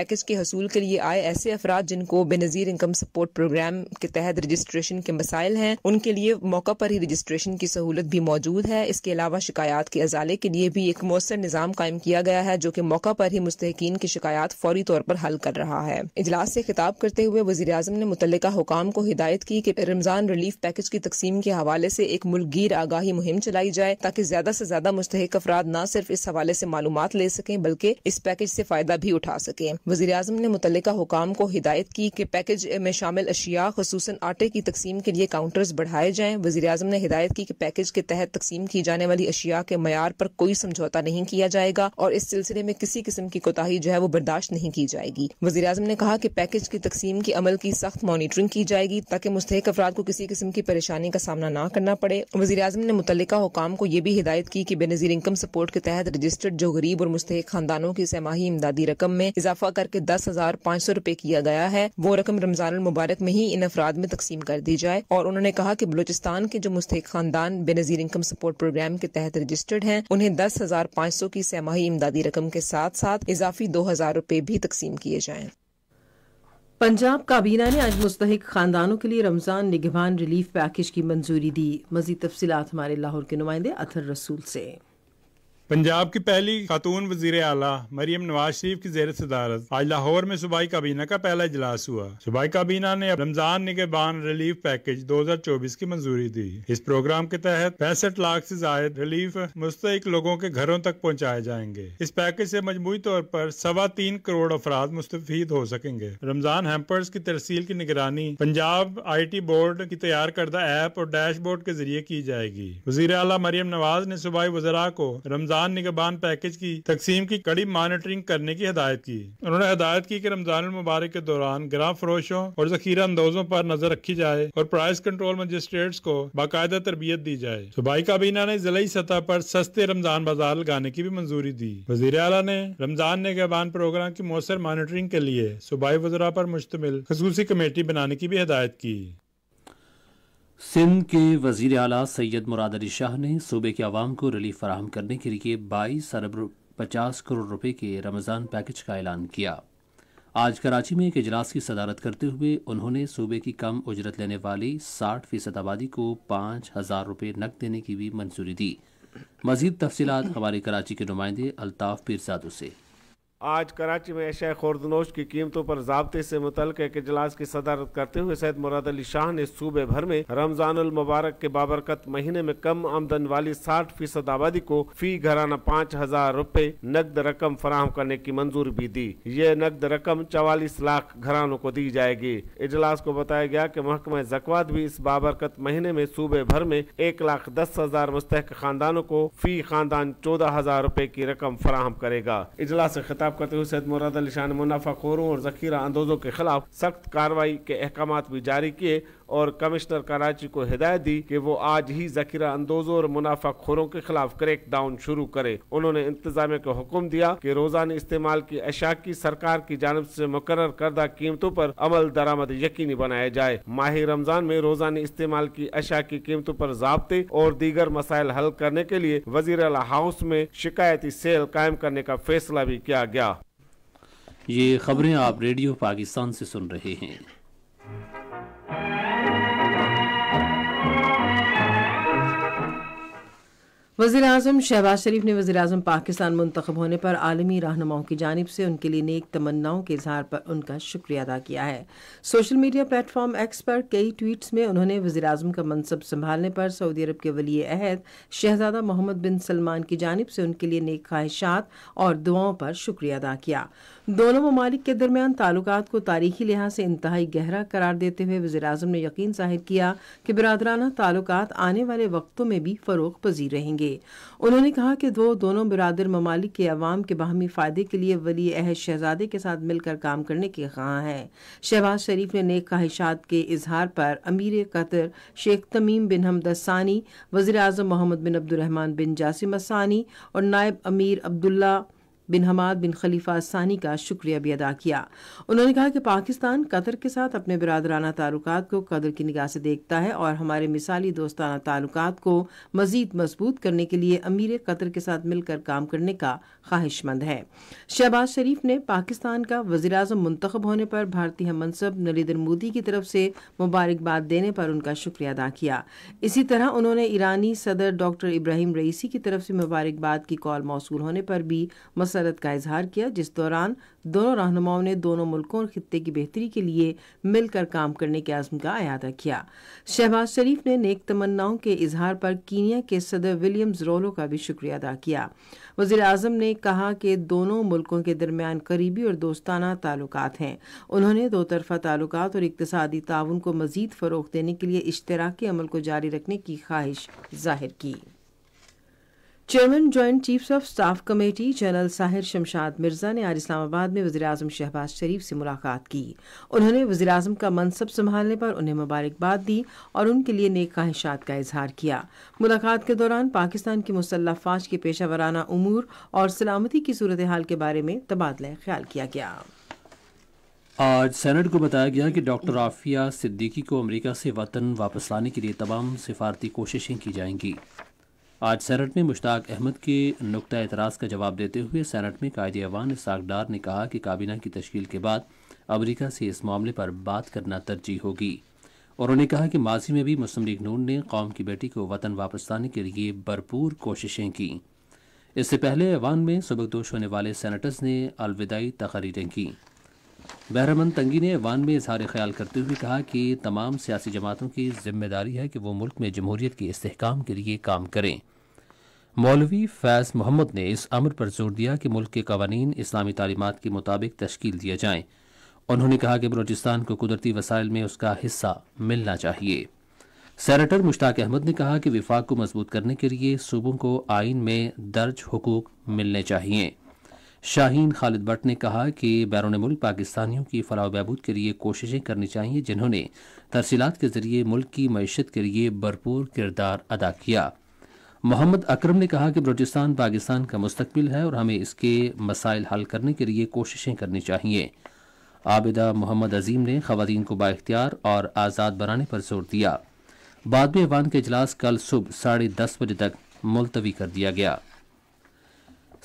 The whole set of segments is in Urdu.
پیکج کے حصول کے لیے آئے ایسے افراد جن کو بے نظیر انکم سپورٹ پروگرام کے تحت رجسٹریشن کے مسائل ہیں، ان کے لیے موقع پر ہی رجسٹریشن کی سہولت بھی موجود ہے۔ اس کے علاوہ شکایات کے ازالے کے لیے بھی ایک مؤثر نظام قائم کیا گیا ہے جو کہ موقع پر ہی مستحقین کی شکایات فوری طور پر حل کر رہا ہے۔ اجلاس سے خطاب کرتے ہوئے وزیر اعظم نے متعلقہ حکام کو ہدایت کی کہ رمضان ریلیف پیکج کی تقسیم کے حوالے سے ایک ملک گیر آگاہی مہم چلائی جائے تاکہ زیادہ سے زیادہ مستحق افراد نہ صرف اس حوالے سے معلومات لے سکیں بلکہ اس پیکج سے فائدہ بھی اٹھا سکیں۔ وزیر اعظم نے متعلقہ حکام کو ہدایت کی کہ پیکج میں شامل اشیاء خصوصاً آٹے کی تقسیم کے لیے کاؤنٹرز بڑھائے جائیں۔ وزیر اعظم نے ہدایت کی کہ پیکج کے تحت تقسیم کی جانے والی اشیاء کے معیار پر کوئی سمجھوتا نہیں کیا جائے گا اور اس سلسلے میں کسی قسم کی کوتاہی جو ہے وہ برداشت نہیں کی جائے گی۔ وزیر اعظم نے کہا کہ پیکج کی تقسیم کے عمل کی سخت مانیٹرنگ کی جائے گی تاکہ مستحق افراد کو کسی قسم کی پریشانی کا سامنا نہ کرنا پڑے۔ وزیر اعظم نے متعلقہ حکام کو یہ بھی ہدایت کی کہ بے نظیر انکم سپورٹ کے تحت رجسٹرڈ جو غریب اور مستحق خاندانوں کی سہ ماہی امدادی رقم میں اضافہ کر کے 10,500 روپے کیا گیا ہے، وہ رقم رمضان المبارک میں ہی ان افراد میں تقسیم کر دی جائے۔ اور انہوں نے کہا کہ بلوچستان کے جو مستحق خاندان بے نظیر انکم سپورٹ پروگرام کے تحت رجسٹرڈ ہیں انہیں 10,500 کی سہ ماہی امدادی رقم کے ساتھ ساتھ اضافی 2,000 روپے بھی تقسیم کیے جائیں۔ پنجاب کابینہ نے آج مستحق خاندانوں کے لیے رمضان نگہبان ریلیف پیکج کی منظوری دی۔ مزید تفصیلات ہمارے لاہور کے نمائندے اطہر رسول سے۔ پنجاب کی پہلی خاتون وزیر اعلیٰ مریم نواز شریف کی زیر صدارت آج لاہور میں صوبائی کابینہ کا پہلا اجلاس ہوا۔ صوبائی کابینہ نے رمضان نگہبان ریلیف پیکج 2024 کی منظوری دی۔ اس پروگرام کے تحت 65 لاکھ سے زائد ریلیف مستحق لوگوں کے گھروں تک پہنچائے جائیں گے۔ اس پیکج سے مجموعی طور پر 3.25 کروڑ افراد مستفید ہو سکیں گے۔ رمضان ہیمپرز کی ترسیل کی نگرانی پنجاب آئی ٹی بورڈ کی تیار کردہ ایپ اور ڈیش بورڈ کے ذریعے کی جائے گی۔ وزیر اعلیٰ مریم نواز نے صوبائی وزراء کو رمضان نگہبان پیکج کی تقسیم کی کڑی مانیٹرنگ کرنے کی ہدایت کی۔ انہوں نے ہدایت کی کہ رمضان المبارک کے دوران گراں فروشوں اور ذخیرہ اندوزوں پر نظر رکھی جائے اور پرائس کنٹرول مجسٹریٹس کو باقاعدہ تربیت دی جائے۔ صوبائی کابینہ نے ضلعی سطح پر سستے رمضان بازار لگانے کی بھی منظوری دی۔ وزیر اعلیٰ نے رمضان نگہبان پروگرام کی مؤثر مانیٹرنگ کے لیے صوبائی وزراء پر مشتمل خصوصی کمیٹی بنانے کی بھی ہدایت کی۔ سندھ کے وزیر اعلیٰ سید مراد علی شاہ نے صوبے کے عوام کو ریلیف فراہم کرنے کے لیے 22.50 کروڑ روپے کے رمضان پیکج کا اعلان کیا۔ آج کراچی میں ایک اجلاس کی صدارت کرتے ہوئے انہوں نے صوبے کی کم اجرت لینے والی 60% آبادی کو 5,000 روپے نقد دینے کی بھی منظوری دی۔ مزید تفصیلات ہمارے کراچی کے نمائندے الطاف پیرزادو سے۔ آج کراچی میں اشیاء خوردنوش کی قیمتوں پر ضابطے سے متعلق ایک اجلاس کی صدارت کرتے ہوئے سید مراد علی شاہ نے صوبے بھر میں رمضان المبارک کے بابرکت مہینے میں کم آمدن والی 60% آبادی کو فی گھرانہ 5,000 روپے نقد رقم فراہم کرنے کی منظوری بھی دی۔ یہ نقد رقم 44 لاکھ گھرانوں کو دی جائے گی۔ اجلاس کو بتایا گیا کہ محکمہ زکوات بھی اس بابرکت مہینے میں صوبے بھر میں 1,10,000 مستحق خاندانوں کو فی خاندان 14,000 روپے کی رقم فراہم کرے گا۔ اجلاس سے خطاب کرتے ہوئے سید مراد علی شاہ نے منافع خوروں اور ذخیرہ اندوزوں کے خلاف سخت کارروائی کے احکامات بھی جاری کیے اور کمشنر کراچی کو ہدایت دی کہ وہ آج ہی ذخیرہ اندوزوں اور منافع خوروں کے خلاف کریک ڈاؤن شروع کرے۔ انہوں نے انتظامیہ کو حکم دیا کہ روزانہ استعمال کی اشیاء کی سرکار کی جانب سے مقرر کردہ قیمتوں پر عمل درآمد یقینی بنایا جائے۔ ماہ رمضان میں روزانہ استعمال کی اشیاء کی قیمتوں پر ضابطے اور دیگر مسائل حل کرنے کے لیے وزیر اعلیٰ ہاؤس میں شکایتی سیل قائم کرنے کا فیصلہ بھی کیا گیا۔ یہ خبریں آپ ریڈیو پاکستان سے سن رہے ہیں۔ وزیر اعظم شہباز شریف نے وزیر اعظم پاکستان منتخب ہونے پر عالمی رہنماؤں کی جانب سے ان کے لیے نیک تمناؤں کے اظہار پر ان کا شکریہ ادا کیا ہے۔ Social media platform X پر کئی ٹویٹس میں انہوں نے وزیر اعظم کا منصب سنبھالنے پر سعودی عرب کے ولی عہد شہزادہ محمد بن سلمان کی جانب سے ان کے لیے نیک خواہشات اور دعاؤں پر شکریہ ادا کیا۔ دونوں ممالک کے درمیان تعلقات کو تاریخی لحاظ سے انتہائی گہرا قرار دیتے ہوئے وزیر اعظم نے یقین ظاہر کیا کہ برادرانہ تعلقات آنے والے وقتوں میں بھی فروغ پذیر رہیں گے۔ انہوں نے کہا کہ وہ دونوں برادر ممالک کے عوام کے باہمی فائدے کے لیے ولی عہد شہزادے کے ساتھ مل کر کام کرنے کے خواہاں ہیں۔ شہباز شریف نے نیک خواہشات کے اظہار پر امیر قطر شیخ تمیم بن حمد الثانی، وزیر اعظم محمد بن عبد الرحمن بن جاسم الثانی اور نائب امیر عبداللہ بن حماد بن خلیفہ ثانی کا شکریہ بھی ادا کیا۔ انہوں نے کہا کہ پاکستان قطر کے ساتھ اپنے برادرانہ تعلقات کو قدر کی نگاہ سے دیکھتا ہے اور ہمارے مثالی دوستانہ تعلقات کو مزید مضبوط کرنے کے لیے امیر قطر کے ساتھ مل کر کام کرنے کا خواہش مند ہے۔ شہباز شریف نے پاکستان کا وزیراعظم منتخب ہونے پر بھارتی ہم منصب نریندر مودی کی طرف سے مبارکباد دینے پر ان کا شکریہ ادا کیا۔ اسی طرح انہوں نے ایرانی صدر ڈاکٹر ابراہیم رئیسی کی طرف سے مبارکباد کی کال موصول ہونے پر بھی مسرت کا اظہار کیا، جس دوران دونوں رہنماؤں نے دونوں ملکوں اور خطے کی بہتری کے لیے مل کر کام کرنے کے عزم کا اعادہ کیا۔ شہباز شریف نے نیک تمناؤں کے اظہار پر کینیا کے صدر ولیمز رولو کا بھی شکریہ ادا کیا۔ وزیر اعظم نے کہا کہ دونوں ملکوں کے درمیان قریبی اور دوستانہ تعلقات ہیں۔ انہوں نے دو طرفہ تعلقات اور اقتصادی تعاون کو مزید فروغ دینے کے لیے اشتراکی عمل کو جاری رکھنے کی خواہش ظاہر کی۔ Chairman joint chiefs of staff committee general Sahir Shamshad Mirza نے آج اسلام آباد میں وزیراعظم شہباز شریف سے ملاقات کی۔ انہوں نے وزیراعظم کا منصب سنبھالنے پر انہیں مبارکباد دی اور ان کے لیے نیک خواہشات کا اظہار کیا۔ ملاقات کے دوران پاکستان کی مسلح افواج کے پیشہ ورانہ امور اور سلامتی کی صورتحال کے بارے میں تبادلہ خیال کیا گیا۔ آج سینٹ کو بتایا گیا کہ ڈاکٹر عافیہ صدیقی کو امریکہ سے وطن واپس لانے کے لیے تمام سفارتی کوششیں کی جائیں گی۔ آج سینٹ میں مشتاق احمد کے نقطہ اعتراض کا جواب دیتے ہوئے سینٹ میں قائد ایوان اسحاق ڈار نے کہا کہ کابینہ کی تشکیل کے بعد امریکہ سے اس معاملے پر بات کرنا ترجیح ہوگی، اور انہوں نے کہا کہ ماضی میں بھی مسلم لیگ نون نے قوم کی بیٹی کو وطن واپس لانے کے لیے بھرپور کوششیں کی۔ اس سے پہلے ایوان میں سبکدوش ہونے والے سینیٹرز نے الوداعی تقریریں کیں۔ بہرمند تنگی نے ایوان میں اظہار خیال کرتے ہوئے کہا کہ تمام سیاسی جماعتوں کی ذمہ داری ہے کہ وہ ملک میں جمہوریت کے استحکام کے لیے کام کریں۔ مولوی فیض محمد نے اس امر پر زور دیا کہ ملک کے قوانین اسلامی تعلیمات کے مطابق تشکیل دیا جائیں۔ انہوں نے کہا کہ بلوچستان کو قدرتی وسائل میں اس کا حصہ ملنا چاہیے۔ سینیٹر مشتاق احمد نے کہا کہ وفاق کو مضبوط کرنے کے لیے صوبوں کو آئین میں درج حقوق ملنے چاہیے۔ شاہین خالد بٹ نے کہا کہ بیرون ملک پاکستانیوں کی فلاح و بہبود کے لیے کوششیں کرنی چاہیے، جنہوں نے ترسیلات کے ذریعے ملک کی معیشت کے لیے بھرپور کردار ادا کیا۔ محمد اکرم نے کہا کہ بلوچستان پاکستان کا مستقبل ہے اور ہمیں اس کے مسائل حل کرنے کے لیے کوششیں کرنی چاہیے۔ عابدہ محمد عظیم نے خواتین کو بااختیار اور آزاد بنانے پر زور دیا۔ بعد میں ایوان کا اجلاس کل صبح 10:30 بجے تک ملتوی کر دیا گیا۔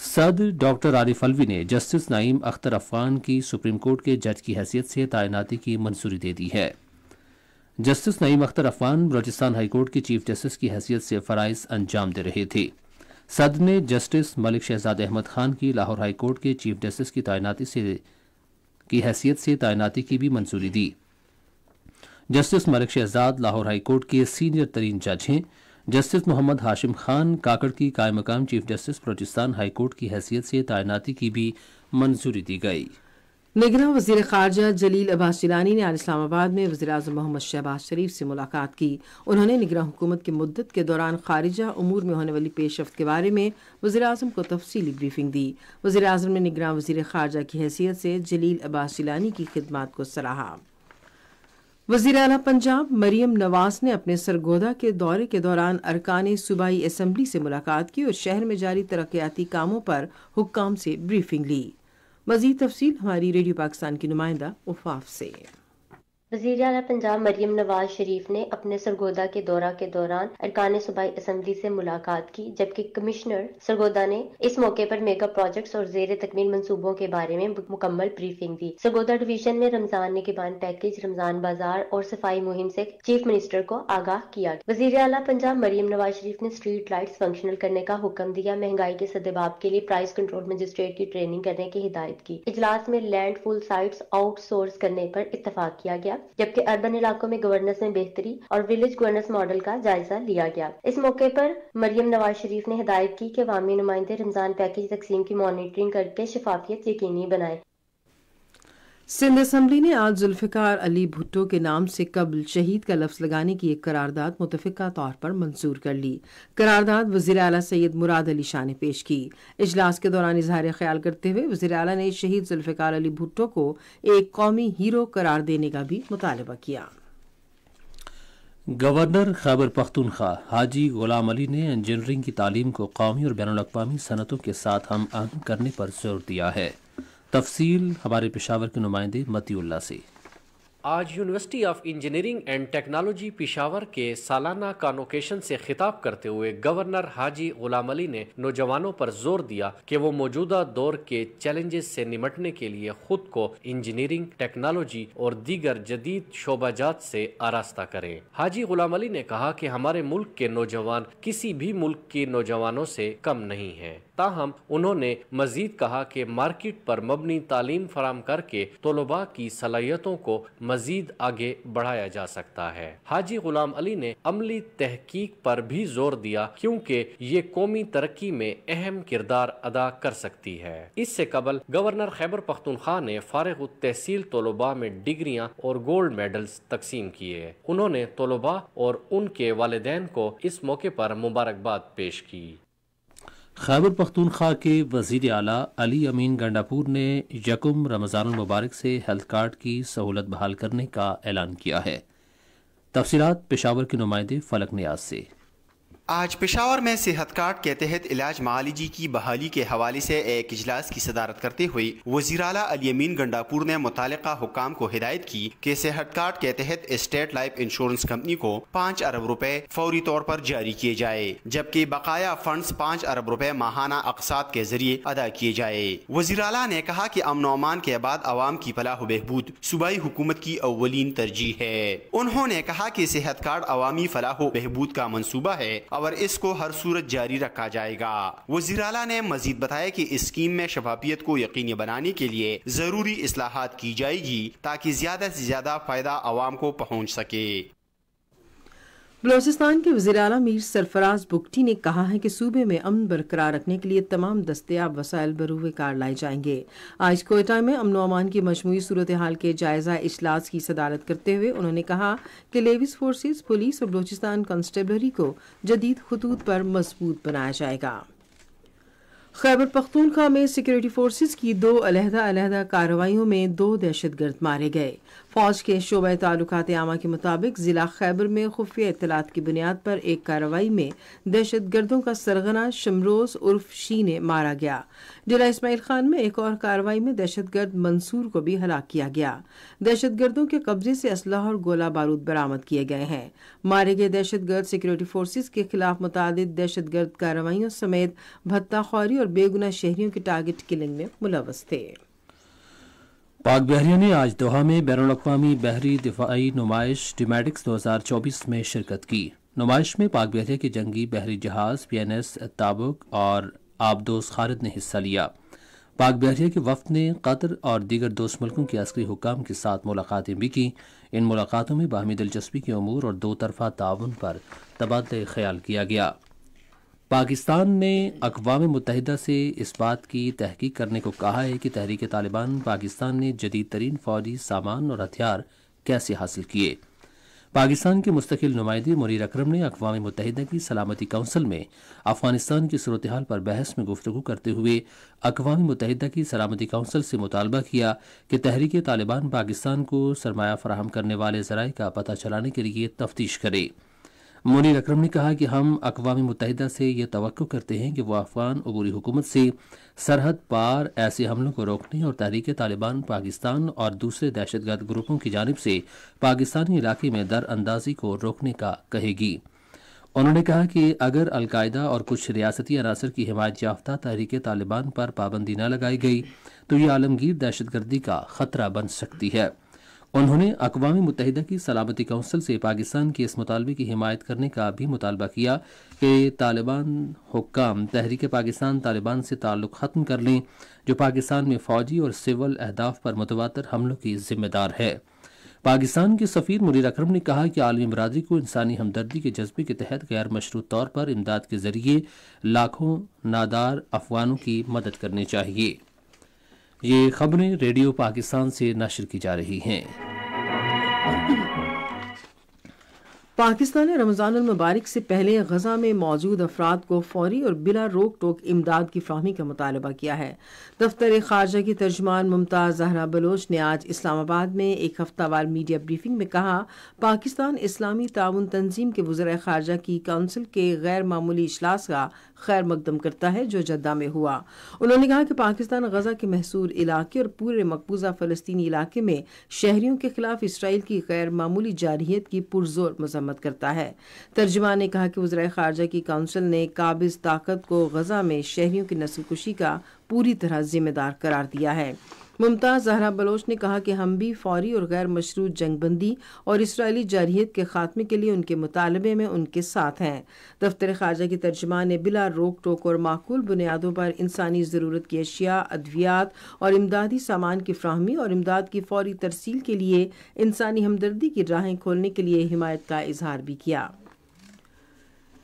صدر ڈاکٹر عارف الوی نے جسٹس نعیم اختر افغان کی سپریم کورٹ کے جج کی حیثیت سے تعیناتی کی منظوری دے دی ہے۔ جسٹس نعیم اختر افغان بلوچستان ہائی کورٹ کے چیف جسٹس کی حیثیت سے فرائض انجام دے رہے تھے۔ صدر نے جسٹس ملک شہزاد احمد خان کی لاہور ہائی کورٹ کے چیف جسٹس کی حیثیت سے تعیناتی کی بھی منظوری دی۔ جسٹس ملک شہزاد لاہور ہائی کورٹ کے سینئر ترین جج ہیں۔ جسٹس محمد ہاشم خان کاکڑ کی قائم مقام chief justice Balochistan high court کی حیثیت سے تعیناتی کی بھی منظوری دی گئی۔ نگراں وزیر خارجہ جلیل عباس جیلانی نے آج اسلام آباد میں وزیراعظم محمد شہباز شریف سے ملاقات کی۔ انہوں نے نگراں حکومت کی مدت کے دوران خارجہ امور میں ہونے والی پیش رفت کے بارے میں وزیراعظم کو تفصیلی بریفنگ دی۔ وزیراعظم نے نگراں وزیر خارجہ کی حیثیت سے جلیل عباس جیلانی کی خدمات کو سراہا۔ وزیر اعلیٰ پنجاب مریم نواز نے اپنے سرگودا کے دورے کے دوران ارکان صوبائی اسمبلی سے ملاقات کی اور شہر میں جاری ترقیاتی کاموں پر حکام سے بریفنگ لی۔ مزید تفصیل ہماری ریڈیو پاکستان کی نمائندہ وفاف سے۔ وزیر اعلیٰ پنجاب مریم نواز شریف نے اپنے سرگودا کے دورہ کے دوران ارکان صوبائی اسمبلی سے ملاقات کی، جبکہ کمشنر سرگودا نے اس موقع پر میگا پروجیکٹس اور زیر تکمیل منصوبوں کے بارے میں مکمل بریفنگ دی۔ سرگودا ڈویژن میں رمضان نگہبان پیکیج، رمضان بازار اور صفائی مہم سے چیف منسٹر کو آگاہ کیا گیا۔ وزیر اعلیٰ پنجاب مریم نواز شریف نے اسٹریٹ لائٹس فنکشنل کرنے کا حکم دیا، مہنگائی کے سدباب کے لیے پرائز کنٹرول مجسٹریٹ کی ٹریننگ کرنے کی ہدایت کی۔ اجلاس میں لینڈ فل سائٹس آؤٹ سورس کرنے پر اتفاق کیا گیا، جبکہ اربن علاقوں میں گورننس میں بہتری اور ولیج گورننس ماڈل کا جائزہ لیا گیا۔ اس موقع پر مریم نواز شریف نے ہدایت کی کہ عوامی نمائندے رمضان پیکیج تقسیم کی مانیٹرنگ کر کے شفافیت یقینی بنائیں۔ سندھ اسمبلی نے آج ذوالفقار علی بھٹو کے نام سے قبل شہید کا لفظ لگانے کی ایک قرارداد متفقہ طور پر منظور کر لی۔ قرارداد وزیر اعلیٰ سید مراد علی شاہ نے پیش کی۔ اجلاس کے دوران اظہار خیال کرتے ہوئے وزیر اعلیٰ نے شہید ذوالفقار علی بھٹو کو ایک قومی ہیرو قرار دینے کا بھی مطالبہ کیا۔ گورنر خیبر پختونخوا حاجی غلام علی نے انجینئرنگ کی تعلیم کو قومی اور بین الاقوامی صنعتوں کے ساتھ ہم آہنگ کرنے پر زور دیا ہے۔ تفصیل ہمارے پشاور کے نمائندے متی اللہ سے۔ آج university of engineering and technology Peshawar کے سالانہ کانوکیشن سے خطاب کرتے ہوئے گورنر حاجی غلام علی نے نوجوانوں پر زور دیا کہ وہ موجودہ دور کے چیلنجز سے نمٹنے کے لیے خود کو انجینئرنگ، ٹیکنالوجی اور دیگر جدید شعبہ جات سے آراستہ کریں۔ حاجی غلام علی نے کہا کہ ہمارے ملک کے نوجوان کسی بھی ملک کے نوجوانوں سے کم نہیں ہیں، تاہم انہوں نے مزید کہا کہ مارکیٹ پر مبنی تعلیم فراہم کر کے طلباء کی صلاحیتوں کو مزید آگے بڑھایا جا سکتا ہے۔ حاجی غلام علی نے عملی تحقیق پر بھی زور دیا کیونکہ یہ قومی ترقی میں اہم کردار ادا کر سکتی ہے۔ اس سے قبل گورنر خیبر پختونخوا نے فارغ التحصیل طلباء میں ڈگریاں اور گولڈ میڈلز تقسیم کیے۔ انہوں نے طلباء اور ان کے والدین کو اس موقع پر مبارکباد پیش کی۔ خیبر پختونخوا کے وزیر اعلیٰ علی امین گنڈاپور نے یکم رمضان المبارک سے ہیلتھ کارڈ کی سہولت بحال کرنے کا اعلان کیا ہے۔ تفصیلات پشاور کے نمائندے فلک نیاز سے۔ آج پشاور میں صحت کارڈ کے تحت علاج معالجی کی بحالی کے حوالے سے ایک اجلاس کی صدارت کرتے ہوئے وزیر اعلیٰ علی امین گنڈاپور نے متعلقہ حکام کو ہدایت کی کہ صحت کارڈ کے تحت اسٹیٹ لائف انشورنس کمپنی کو 5 ارب روپے فوری طور پر جاری کیے جائے، جبکہ بقایا فنڈز 5 ارب روپے ماہانہ اقساط کے ذریعے ادا کیے جائے۔ وزیر اعلیٰ نے کہا کہ امن و امان کے بعد عوام کی فلاح و بہبود صوبائی حکومت کی اولین ترجیح ہے۔ انہوں نے کہا کہ صحت کارڈ عوامی فلاح و بہبود کا منصوبہ ہے اور اس کو ہر صورت جاری رکھا جائے گا۔ وزیر اعلیٰ نے مزید بتایا کہ اس اسکیم میں شفافیت کو یقینی بنانے کے لیے ضروری اصلاحات کی جائے گی تاکہ زیادہ سے زیادہ فائدہ عوام کو پہنچ سکے۔ بلوچستان کے وزیر اعلیٰ میر سرفراز بگٹی نے کہا ہے کہ صوبے میں امن برقرار رکھنے کے لیے تمام دستیاب وسائل بروئے کار لائے جائیں گے۔ آج کوئٹہ میں امن و امان کی مجموعی صورتحال کے جائزہ اجلاس کی صدارت کرتے ہوئے انہوں نے کہا کہ لیویز فورسز، پولیس اور بلوچستان کانسٹیبلری کو جدید خطوط پر مضبوط بنایا جائے گا۔ خیبر پختونخوا میں سیکورٹی فورسز کی 2 علیحدہ کارروائیوں میں 2 دہشت گرد مارے گئے۔ فوج کے شعبہ تعلقات عامہ کے مطابق ضلع خیبر میں خفیہ اطلاعات کی بنیاد پر ایک کارروائی میں دہشت گردوں کا سرغنہ شمروز عرف شین مارا گیا۔ ضلع اسماعیل خان میں ایک اور کارروائی میں دہشت گرد منصور کو بھی ہلاک کیا گیا۔ دہشت گردوں کے قبضے سے اسلحہ اور گولہ بارود برآمد کیے گئے ہیں۔ مارے گئے دہشت گرد سیکورٹی فورسز کے خلاف متعدد دہشت گرد کارروائیوں سمیت بھتہ خواری اور بے گناہ شہریوں کی ٹارگٹ کلنگ میں ملوث تھے۔ پاک بحریہ نے آج دوحہ میں بین الاقوامی بحری دفاعی نمائش ڈیمیٹکس 2024 میں شرکت کی۔ نمائش میں پاک بحریہ کے جنگی بحری جہاز PNS تابوک اور آبدوز خالد نے حصہ لیا۔ پاک بحریہ کے وفد نے قطر اور دیگر دوست ملکوں کے عسکری حکام کے ساتھ ملاقاتیں بھی کی۔ ان ملاقاتوں میں باہمی دلچسپی کے امور اور 2 طرفہ تعاون پر تبادلہ خیال کیا گیا۔ پاکستان نے اقوام متحدہ سے اس بات کی تحقیق کرنے کو کہا ہے کہ تحریک طالبان پاکستان نے جدید ترین فوجی سامان اور ہتھیار کیسے حاصل کیے۔ پاکستان کے مستقل نمائندے منیر اکرم نے اقوام متحدہ کی سلامتی کونسل میں افغانستان کی صورتحال پر بحث میں گفتگو کرتے ہوئے اقوام متحدہ کی سلامتی کونسل سے مطالبہ کیا کہ تحریک طالبان پاکستان کو سرمایہ فراہم کرنے والے ذرائع کا پتہ چلانے کے لیے تفتیش کرے۔ منیر اکرم نے کہا کہ ہم اقوام متحدہ سے یہ توقع کرتے ہیں کہ وہ افغان عبوری حکومت سے سرحد پار ایسے حملوں کو روکنے اور تحریک طالبان پاکستان اور دوسرے دہشت گرد گروپوں کی جانب سے پاکستانی علاقے میں در اندازی کو روکنے کا کہے گی۔ انہوں نے کہا کہ اگر القاعدہ اور کچھ ریاستی عناصر کی حمایت یافتہ تحریک طالبان پر پابندی نہ لگائی گئی تو یہ عالمگیر دہشت گردی کا خطرہ بن سکتی ہے۔ انہوں نے اقوام متحدہ کی سلامتی کونسل سے پاکستان کے اس مطالبے کی حمایت کرنے کا بھی مطالبہ کیا کہ طالبان حکام تحریک پاکستان طالبان سے تعلق ختم کر لیں، جو پاکستان میں فوجی اور سول اہداف پر متواتر حملوں کی ذمہ دار ہے۔ پاکستان کے سفیر منیر اکرم نے کہا کہ عالمی برادری کو انسانی ہمدردی کے جذبے کے تحت غیر مشروط طور پر امداد کے ذریعے لاکھوں نادار افغانوں کی مدد کرنی چاہیے۔ یہ خبریں ریڈیو پاکستان سے نشر کی جا رہی ہیں۔ پاکستان نے رمضان المبارک سے پہلے غزہ میں موجود افراد کو فوری اور بلا روک ٹوک امداد کی فراہمی کا مطالبہ کیا ہے۔ دفتر خارجہ کی ترجمان ممتاز زہرا بلوچ نے آج اسلام آباد میں ایک ہفتہ وار میڈیا بریفنگ میں کہا، پاکستان اسلامی تعاون تنظیم کے وزرائے خارجہ کی کونسل کے غیر معمولی اجلاس کا خیر مقدم کرتا ہے جو جدہ میں ہوا۔ انہوں نے کہا کہ پاکستان غزہ کے محصور علاقے اور پورے مقبوضہ فلسطینی علاقے میں شہریوں کے خلاف اسرائیل کی غیر معمولی جارحیت کی پرزور مذمت کرتا ہے۔ ترجمان نے کہا کہ وزرائے خارجہ کی کونسل نے قابض طاقت کو غزہ میں شہریوں کی نسل کشی کا پوری طرح ذمہ دار قرار دیا ہے۔ ممتاز زہرا بلوچ نے کہا کہ ہم بھی فوری اور غیر مشروط جنگ بندی اور اسرائیلی جارحیت کے خاتمے کے لیے ان کے مطالبے میں ان کے ساتھ ہیں۔ دفتر خارجہ کی ترجمان نے بلا روک ٹوک اور معقول بنیادوں پر انسانی ضرورت کی اشیاء، ادویات اور امدادی سامان کی فراہمی اور امداد کی فوری ترسیل کے لیے انسانی ہمدردی کی راہیں کھولنے کے لیے حمایت کا اظہار بھی کیا۔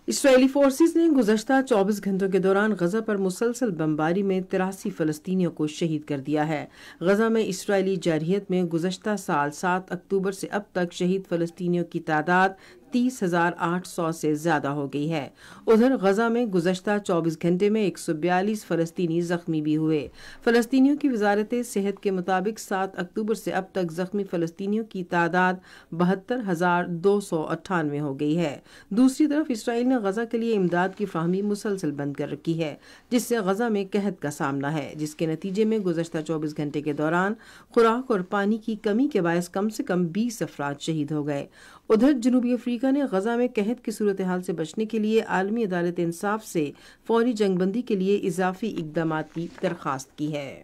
اسرائیلی فورسز نے گزشتہ 24 گھنٹوں کے دوران غزہ پر مسلسل بمباری میں 83 فلسطینیوں کو شہید کر دیا ہے۔ غزہ میں اسرائیلی جارحیت میں گزشتہ سال 7 اکتوبر سے اب تک شہید فلسطینیوں کی تعداد 30,800 سے زیادہ ہو گئی ہے۔ ادھر غزہ میں گزشتہ 24 گھنٹے میں 142 فلسطینی زخمی بھی ہوئے۔ فلسطینیوں کی وزارت صحت کے مطابق 7 اکتوبر سے اب تک زخمی فلسطینیوں کی تعداد 72,298 ہو گئی ہے۔ دوسری طرف اسرائیل نے غزہ کے لیے امداد کی فراہمی مسلسل بند کر رکھی ہے، جس سے غزہ میں قحط کا سامنا ہے، جس کے نتیجے میں گزشتہ 24 گھنٹے کے دوران خوراک اور پانی کی کمی کے باعث کم سے کم 20 افراد شہید ہو گئے۔ ادھر جنوبی افریقہ نے غزہ میں قحط کی صورتحال سے بچنے کے لیے عالمی عدالت انصاف سے فوری جنگ بندی کے لیے اضافی اقدامات کی درخواست کی ہے۔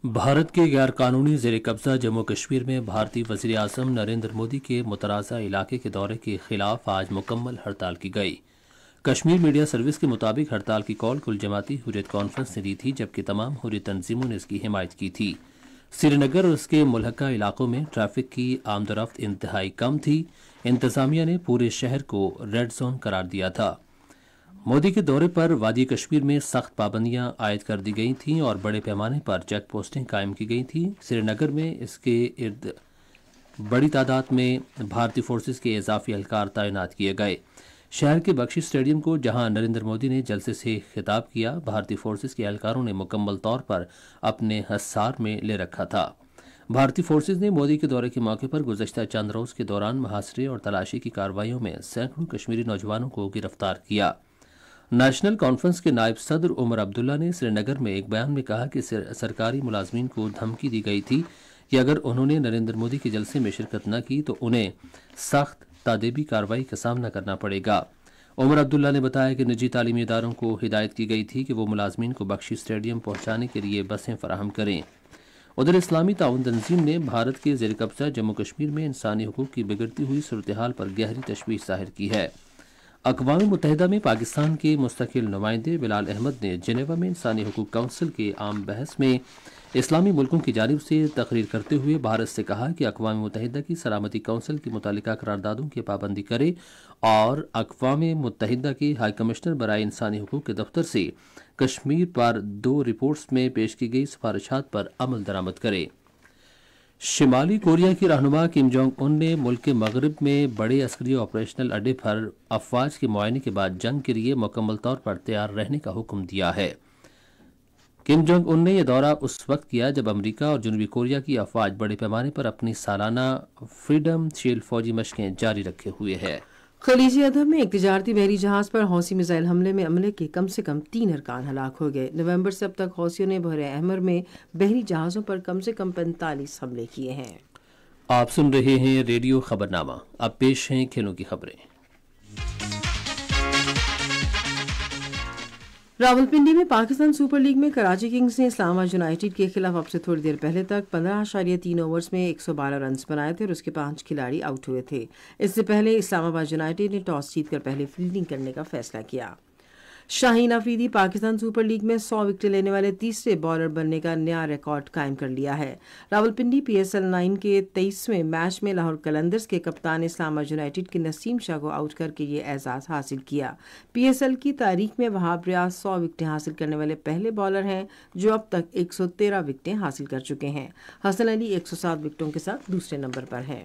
بھارت کے غیر قانونی زیر قبضہ جموں کشمیر میں بھارتی وزیر اعظم نریندر مودی کے متنازع علاقے کے دورے کے خلاف آج مکمل ہڑتال کی گئی۔ کشمیر میڈیا سروس کے مطابق ہڑتال کی کال کل جماعتی حریت کانفرنس نے دی تھی، جبکہ تمام حریت تنظیموں نے اس کی حمایت کی تھی۔ سری نگر اور اس کے ملحقہ علاقوں میں ٹریفک کی آمد و رفت انتہائی کم تھی۔ انتظامیہ نے پورے شہر کو ریڈ زون قرار دیا تھا۔ مودی کے دورے پر وادی کشمیر میں سخت پابندیاں عائد کر دی گئی تھیں اور بڑے پیمانے پر چیک پوسٹیں قائم کی گئی تھیں۔ سری نگر میں اس کے ارد بڑی تعداد میں بھارتی فورسز کے اضافی اہلکار تعینات کیے گئے۔ شہر کے بخشی اسٹیڈیم کو، جہاں نریندر مودی نے جلسے سے خطاب کیا، بھارتی فورسز کے اہلکاروں نے مکمل طور پر اپنے حصار میں لے رکھا تھا۔ بھارتی فورسز نے مودی کے دورے کے موقع پر گزشتہ چند روز کے دوران محاصرے اور تلاشی کی کارروائیوں میں سینکڑوں کشمیری نوجوانوں کو گرفتار کیا۔ نیشنل کانفرنس کے نائب صدر عمر عبداللہ نے سری نگر میں ایک بیان میں کہا کہ سرکاری ملازمین کو دھمکی دی گئی تھی کہ اگر انہوں نے نریندر مودی کے جلسے میں شرکت نہ کی تو انہیں سخت تادیبی کارروائی کا سامنا کرنا پڑے گا۔ عمر عبداللہ نے بتایا کہ نجی تعلیمی اداروں کو ہدایت کی گئی تھی کہ وہ ملازمین کو بخشی اسٹیڈیم پہنچانے کے لیے بسیں فراہم کریں۔ ادھر اسلامی تعاون تنظیم نے بھارت کے زیر قبضہ جموں کشمیر میں انسانی حقوق کی بگڑتی ہوئی صورتحال پر گہری تشویش ظاہر کی ہے۔ اقوام متحدہ میں پاکستان کے مستقل نمائندے بلال احمد نے جنیوا میں انسانی حقوق کونسل کے عام بحث میں اسلامی ملکوں کی جانب سے تقریر کرتے ہوئے بھارت سے کہا کہ اقوام متحدہ کی سلامتی کونسل کی متعلقہ قراردادوں کی پابندی کرے اور اقوام متحدہ کے ہائی کمشنر برائے انسانی حقوق کے دفتر سے کشمیر پر 2 رپورٹس میں پیش کی گئی سفارشات پر عمل درآمد کرے۔ شمالی کوریا کی رہنما کم جونگ ان نے ملک کے مغرب میں بڑے عسکری آپریشنل اڈے پر افواج کے معائنے کے بعد جنگ کے لیے مکمل طور پر تیار رہنے کا حکم دیا ہے۔ کم جونگ ان نے یہ دورہ اس وقت کیا جب امریکہ اور جنوبی کوریا کی افواج بڑے پیمانے پر اپنی سالانہ فریڈم شیلڈ فوجی مشقیں جاری رکھے ہوئے ہیں۔ خلیجی ادب میں ایک تجارتی بحری جہاز پر حوثی میزائل حملے میں عملے کے کم سے کم 3 ارکان ہلاک ہو گئے۔ نومبر سے اب تک حوثیوں نے بحر احمر میں بحری جہازوں پر کم سے کم 45 حملے کیے ہیں۔ آپ سن رہے ہیں ریڈیو خبرنامہ۔ اب پیش ہیں کھیلوں کی خبریں۔ راولپنڈی میں پاکستان سپر لیگ میں کراچی کنگز نے اسلام آباد یونائیٹڈ کے خلاف اب سے تھوڑی دیر پہلے تک 15.3 اوورز میں 112 رنز بنائے تھے اور اس کے 5 کھلاڑی آؤٹ ہوئے تھے۔ اس سے پہلے اسلام آباد یونائیٹڈ نے ٹاس جیت کر پہلے فیلڈنگ کرنے کا فیصلہ کیا۔ شاہین آفریدی پاکستان سپر لیگ میں 100 وکٹیں لینے والے تیسرے بالر بننے کا نیا ریکارڈ قائم کر لیا ہے۔ راولپنڈی PSL 9 کے 23ویں میچ میں لاہور قلندرز کے کپتان اسلام آباد یونائیٹڈ کے نسیم شاہ کو آؤٹ کر کے یہ اعزاز حاصل کیا۔ PSL کی تاریخ میں وہاب ریاض 100 وکٹیں حاصل کرنے والے پہلے بالر ہیں جو اب تک 113 وکٹیں حاصل کر چکے ہیں۔ حسن علی 107 وکٹوں کے ساتھ دوسرے نمبر پر ہیں۔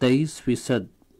23%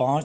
5,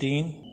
3,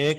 1,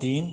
3,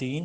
3,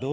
2,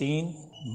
3,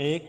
1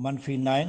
-9,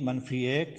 -1,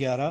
11,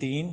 3,